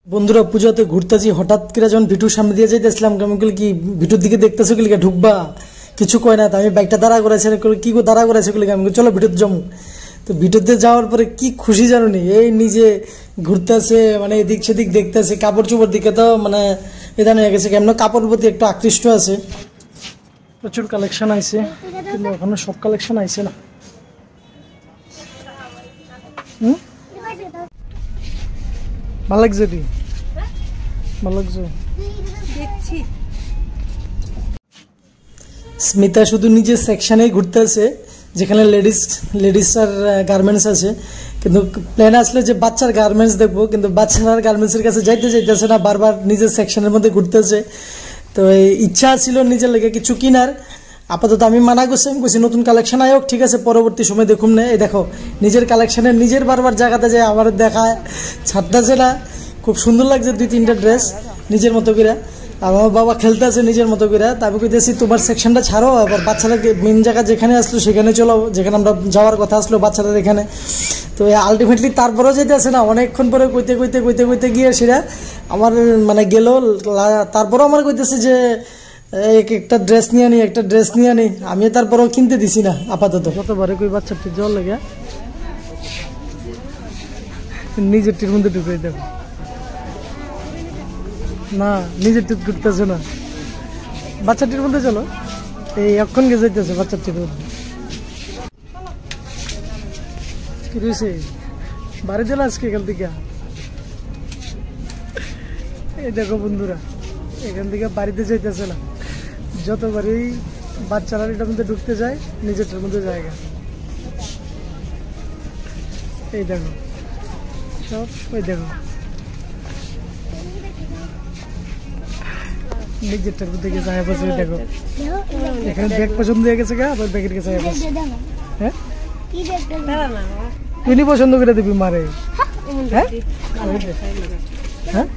বন্ধুরা পূজাতে ঘুরতেছি, হঠাৎ করে যখন ভিটুর সামনে দিয়ে যাইতেছিলাম, আমি বলি কি ভিটুর দিকে দেখতেছো কি ঢুকবা, কিছু কয় না। আমি বাইকটা দাঁড়া করেছে, কি গো দাঁড়া করেছে বলি, আমি চলো ভিটুতে যাবো। তো ভিটুতে যাওয়ার পরে কি খুশি জানো নি, এই নিজে ঘুরতেছে, মানে এদিক সেদিক দেখতেছে, কাপড় চোপড় দিকে তো মানে এদান হয়ে গেছে, কেমন কাপড়ের প্রতি একটু আকৃষ্ট আছে। প্রচুর কালেকশন আইছে, কিন্তু এখনো সব কালেকশন আইছে না। ভালো লাগছে, তুই ভালো লাগছে দেখছি। স্মিতা শুধু নিজের সেকশনেই ঘুরতে আছে, যেখানে লেডিস আর গার্মেন্টস আছে, কিন্তু প্ল্যান আসলে যে বাচ্চার গার্মেন্টস দেখবো, কিন্তু বাচ্চার আর গার্মেন্টসের কাছে যাইতেছে না, বারবার নিজের সেকশনের মধ্যে ঘুরতেছে। তো এই ইচ্ছা ছিল নিজের লেগে কিছু কিনার, আপাতত আমি মানা করছি, আমি কইছি নতুন কালেকশন আয়োগ, ঠিক আছে পরবর্তী সময় দেখুন না। এই দেখো নিজের কালেকশনে নিজের বারবার জায়গাতে যায়, আমার দেখায় ছাড়তেছে না। খুব সুন্দর লাগছে 2-3টা ড্রেস নিজের মতো করে। আর আমার বাবা খেলতে আছে নিজের মতো করে, তারপর কইতেছি তোমার সেকশনটা ছাড়ো, আবার বাচ্চাদেরকে মেন জায়গা যেখানে আসলো সেখানে চলো, যেখানে আমরা যাওয়ার কথা আসলো বাচ্চাদের এখানে। তো আলটিমেটলি তারপরেও যেতে আসে না, অনেকক্ষণ পরে কইতে গিয়ে সেটা আমার মানে গেল। তারপরেও আমার কইতেছে যে একটা ড্রেস নিয়ে আনি, আমি তারপরেও কিনতে দিছি না আপাতত। কতবারে কই বাচ্চাটির জল লেগে নিজেরটির মধ্যে ঢুকে দেখো না, নিজের টিপ ঘুরতেছে না, বাচ্চাটির মধ্যে চলো। এই এখন গে যাইতেছে বাচ্চাটির মধ্যে। কি রয়েছে বাড়ি দিল আজকে এখান থেকে। এই দেখো বন্ধুরা, এখান থেকে বাড়িতে যাইতেছে না, যতবারই বাচ্চারা এটার মধ্যে ঢুকতে যায় নিজেরটার মধ্যে জায়গা। এই দেখো সব, ওই দেখো নিজেরটার মধ্যে গেছে আয়া বসে। দেখো এখানে ব্যাগ পছন্দ হয়ে গেছে গা, আবার ব্যাগের কাছে আয়া বসে। হ্যাঁ তুই পছন্দ করে দিবি মারে। হ্যাঁ হ্যাঁ